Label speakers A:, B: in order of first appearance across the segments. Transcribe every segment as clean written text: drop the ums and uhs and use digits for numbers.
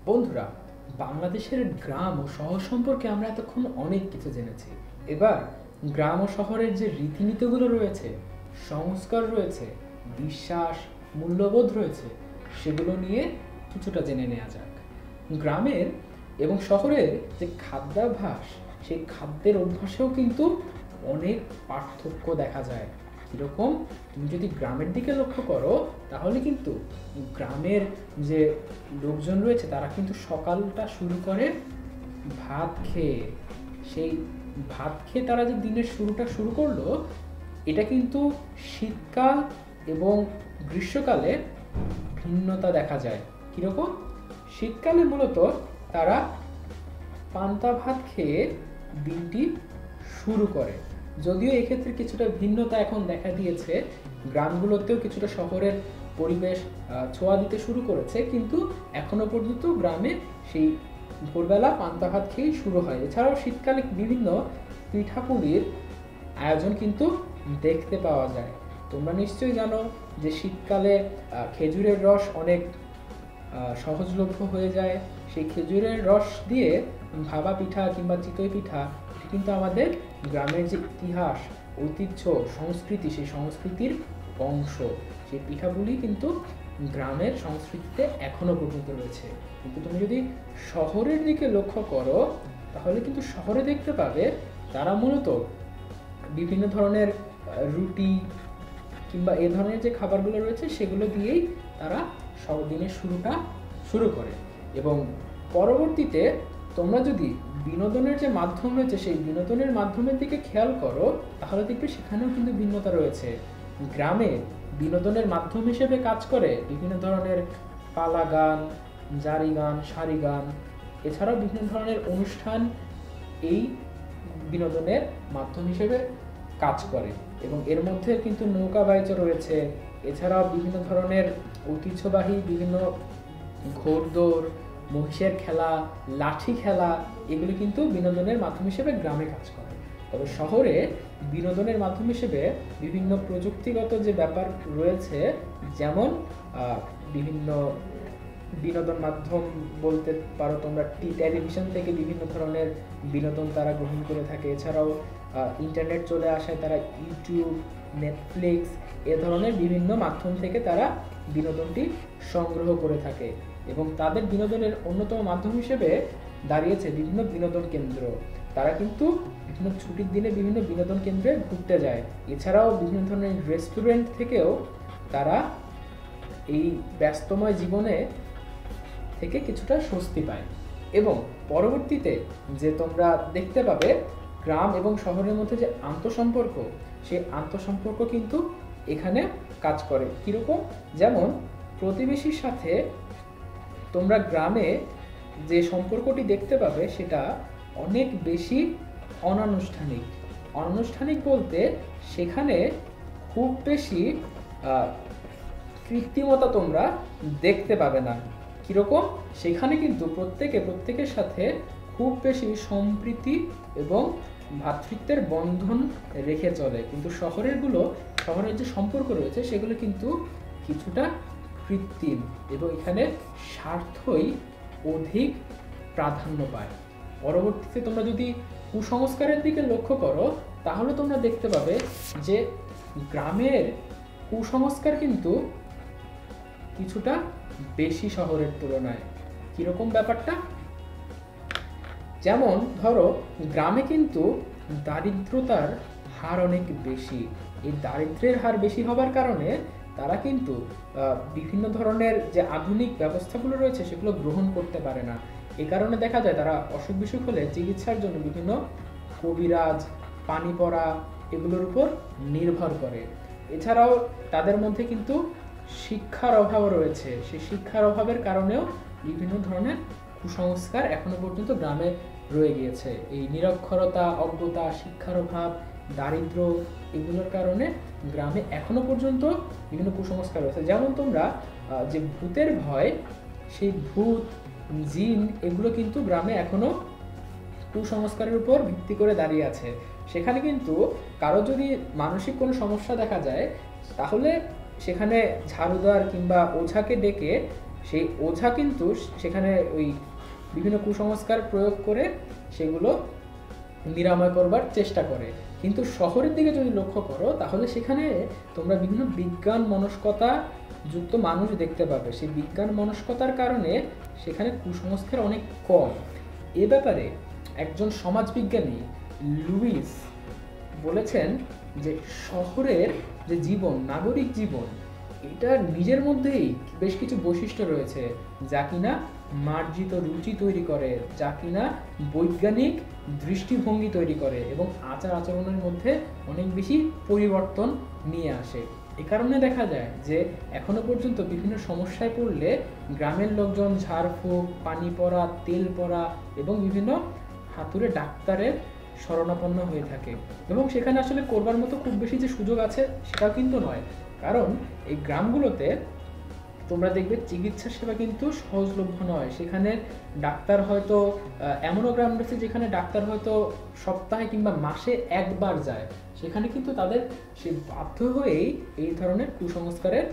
A: বন্ধুরা, বাংলাদেশের গ্রাম ও শহর সম্পর্কে আমরা এতক্ষণ অনেক কিছু জেনেছি। এবার গ্রাম ও শহরের যে রীতিনীতিগুলো রয়েছে, সংস্কার রয়েছে, বিশ্বাস, মূল্যবোধ রয়েছে, সেগুলো নিয়ে কিছুটা জেনে নেওয়া যাক। গ্রামের এবং শহরের যে খাদ্যাভ্যাস, সেই খাদ্যের অভ্যাসেও কিন্তু অনেক পার্থক্য দেখা যায়। কীরকম? তুমি যদি গ্রামের দিকে লক্ষ্য করো, তাহলে কিন্তু গ্রামের যে লোকজন রয়েছে তারা কিন্তু সকালটা শুরু করে ভাত খেয়ে। সেই ভাত খেয়ে তারা যে দিনের শুরুটা শুরু করলো, এটা কিন্তু শীতকাল এবং গ্রীষ্মকালে ভিন্নতা দেখা যায়। কীরকম? শীতকালে মূলত তারা পান্তা ভাত খেয়ে দিনটি শুরু করে। যদিও এক্ষেত্রে কিছুটা ভিন্নতা এখন দেখা দিয়েছে, গ্রামগুলোতেও কিছুটা শহরের পরিবেশ ছোঁয়া দিতে শুরু করেছে, কিন্তু এখনো পর্যন্ত গ্রামে সেই ভোরবেলা পান্তা ভাত খেয়েই শুরু হয়। এছাড়াও শীতকালে বিভিন্ন পিঠাপুলির আয়োজন কিন্তু দেখতে পাওয়া যায়। তোমরা নিশ্চয়ই জানো যে শীতকালে খেজুরের রস অনেক সহজলভ্য হয়ে যায়। সেই খেজুরের রস দিয়ে ভাপা পিঠা কিংবা চিতই পিঠা কিন্তু আমাদের গ্রামের যে ইতিহাস, ঐতিহ্য, সংস্কৃতি, সেই সংস্কৃতির অংশ। সেই পিঠাগুলি কিন্তু গ্রামের সংস্কৃতিতে এখনো পর্যন্ত রয়েছে। কিন্তু তুমি যদি শহরের দিকে লক্ষ্য করো, তাহলে কিন্তু শহরে দেখতে পাবে তারা মূলত বিভিন্ন ধরনের রুটি কিংবা এ ধরনের যে খাবারগুলো রয়েছে সেগুলো দিয়েই তারা দিনের শুরুটা শুরু করে। এবং পরবর্তীতে তোমরা যদি বিনোদনের যে মাধ্যম রয়েছে সেই বিনোদনের মাধ্যমের দিকে খেয়াল করো, তাহলে দেখবে সেখানেও কিন্তু ভিন্নতা রয়েছে। গ্রামে বিনোদনের মাধ্যম হিসেবে কাজ করে বিভিন্ন ধরনের পালা গান, জারি গান, সারি গান, এছাড়াও বিভিন্ন ধরনের অনুষ্ঠান এই বিনোদনের মাধ্যম হিসেবে কাজ করে। এবং এর মধ্যে কিন্তু নৌকা বাইচ রয়েছে। এছাড়াও বিভিন্ন ধরনের ঐতিহ্যবাহী বিভিন্ন ঘোড়দৌড়, মহিষের খেলা, লাঠি খেলা, এগুলি কিন্তু বিনোদনের মাধ্যম হিসেবে গ্রামে কাজ করে। তবে শহরে বিনোদনের মাধ্যম হিসেবে বিভিন্ন প্রযুক্তিগত যে ব্যাপার রয়েছে, যেমন বিভিন্ন বিনোদন মাধ্যম বলতে পারো তোমরা টেলিভিশন থেকে বিভিন্ন ধরনের বিনোদন তারা গ্রহণ করে থাকে। এছাড়াও ইন্টারনেট চলে আসায় তারা ইউটিউব, নেটফ্লিক্স এ ধরনের বিভিন্ন মাধ্যম থেকে তারা বিনোদনটি সংগ্রহ করে থাকে। এবং তাদের বিনোদনের অন্যতম মাধ্যম হিসেবে দাঁড়িয়েছে বিভিন্ন বিনোদন কেন্দ্র। তারা কিন্তু বিভিন্ন ছুটির দিনে বিভিন্ন বিনোদন কেন্দ্রে ঘুরতে যায়। এছাড়াও বিভিন্ন ধরনের রেস্টুরেন্ট থেকেও তারা এই ব্যস্তময় জীবনে থেকে কিছুটা স্বস্তি পায়। এবং পরবর্তীতে যে তোমরা দেখতে পাবে গ্রাম এবং শহরের মধ্যে যে আন্তঃসম্পর্ক, সেই আন্তঃসম্পর্ক কিন্তু এখানে কাজ করে। কীরকম? যেমন প্রতিবেশীর সাথে তোমরা গ্রামে যে সম্পর্কটি দেখতে পাবে সেটা অনেক বেশি অনানুষ্ঠানিক। অনানুষ্ঠানিক বলতে সেখানে খুব বেশি কৃত্রিমতা তোমরা দেখতে পাবে না। কীরকম? সেখানে কিন্তু প্রত্যেকের সাথে খুব বেশি সম্প্রীতি এবং ভ্রাতৃত্বের বন্ধন রেখে চলে। কিন্তু শহরের যে সম্পর্ক রয়েছে সেগুলো কিন্তু কিছুটা কৃত্রিম এবং এখানে স্বার্থই অধিক প্রাধান্য পায়। পরবর্তীতে তোমরা যদি কুসংস্কারের দিকে লক্ষ্য করো, তাহলে তোমরা দেখতে পাবে যে গ্রামের কুসংস্কার কিন্তু কিছুটা বেশি শহরের তুলনায়। কীরকম ব্যাপারটা? যেমন ধরো, গ্রামে কিন্তু দারিদ্রতার হার অনেক বেশি। এই দারিদ্র্যের হার বেশি হবার কারণে তারা কিন্তু বিভিন্ন ধরনের যে আধুনিক ব্যবস্থাগুলো রয়েছে সেগুলো গ্রহণ করতে পারে না। এ কারণে দেখা যায় তারা অসুখ বিসুখ হলে চিকিৎসার জন্য বিভিন্ন কবিরাজ, পানি পড়া এগুলোর উপর নির্ভর করে। এছাড়াও তাদের মধ্যে কিন্তু শিক্ষার অভাব রয়েছে। সেই শিক্ষার অভাবের কারণেও বিভিন্ন ধরনের কুসংস্কার এখনো পর্যন্ত গ্রামে রয়ে গিয়েছে। এই নিরক্ষরতা, অজ্ঞতা, শিক্ষার অভাব, দারিদ্র এগুলোর কারণে গ্রামে এখনো পর্যন্ত বিভিন্ন কুসংস্কার রয়েছে। যেমন তোমরা যে ভূতের ভয়, সেই ভূত, জিন এগুলো কিন্তু গ্রামে এখনো কুসংস্কারের উপর ভিত্তি করে দাঁড়িয়ে আছে। সেখানে কিন্তু কারো যদি মানসিক কোনো সমস্যা দেখা যায়, তাহলে সেখানে ঝাড়ুদার কিংবা ওঝাকে ডেকে সেই ওঝা কিন্তু সেখানে ওই বিভিন্ন কুসংস্কার প্রয়োগ করে সেগুলো নিরাময় করবার চেষ্টা করে। কিন্তু শহরের দিকে যদি লক্ষ্য করো তাহলে সেখানে তোমরা বিভিন্ন বিজ্ঞান মনস্কতা যুক্ত মানুষ দেখতে পাবে। সেই বিজ্ঞান মনস্কতার কারণে সেখানে কুসংস্কার অনেক কম। এ ব্যাপারে একজন সমাজবিজ্ঞানী লুইস বলেছেন যে শহরের যে জীবন, নাগরিক জীবন, এটা নিজের মধ্যেই বেশ কিছু বৈশিষ্ট্য রয়েছে যা কিনা মার্জিত রুচি তৈরি করে, যা কিনা বৈজ্ঞানিক দৃষ্টিভঙ্গি তৈরি করে এবং আচার আচরণের মধ্যে অনেক বেশি পরিবর্তন নিয়ে আসে। এ কারণে দেখা যায় যে এখনো পর্যন্ত বিভিন্ন সমস্যায় পড়লে গ্রামের লোকজন ঝাড়ফুঁক, পানি পড়া, তেল পড়া এবং বিভিন্ন হাতুড়ে ডাক্তারের শরণাপন্ন হয়ে থাকে। এবং সেখানে আসলে করবার মতো খুব বেশি যে সুযোগ আছে সেটাও কিন্তু নয়, কারণ এই গ্রামগুলোতে তোমরা দেখবে চিকিৎসা সেবা কিন্তু সহজলভ্য নয়। সেখানে ডাক্তার হয়তো এমনও গ্রাম রয়েছে যেখানে ডাক্তার হয়তো সপ্তাহে কিংবা মাসে একবার যায়। সেখানে কিন্তু তাদের সে বাধ্য হয়েই এই ধরনের কুসংস্কারের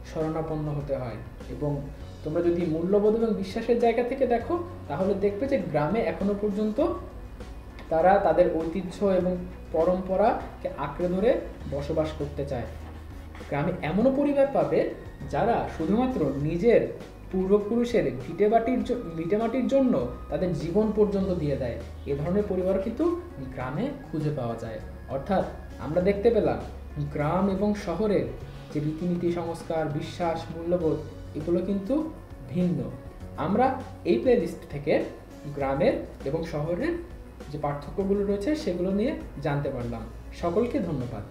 A: শরণাপন্ন হতে হয়। এবং তোমরা যদি মূল্যবোধ এবং বিশ্বাসের জায়গা থেকে দেখো তাহলে দেখবে যে গ্রামে এখনো পর্যন্ত তারা তাদের ঐতিহ্য এবং পরম্পরাকে আঁকড়ে ধরে বসবাস করতে চায়। গ্রামে এমনও পরিবার পাবে যারা শুধুমাত্র নিজের পূর্বপুরুষের ভিটেমাটির জন্য তাদের জীবন পর্যন্ত দিয়ে দেয়। এ ধরনের পরিবার কিন্তু গ্রামে খুঁজে পাওয়া যায়। অর্থাৎ আমরা দেখতে পেলাম গ্রাম এবং শহরের যে রীতিনীতি, সংস্কার, বিশ্বাস, মূল্যবোধ এগুলো কিন্তু ভিন্ন। আমরা এই প্লেলিস্ট থেকে গ্রামের এবং শহরের যে পার্থক্যগুলো রয়েছে সেগুলো নিয়ে জানতে পারলাম। সকলকে ধন্যবাদ।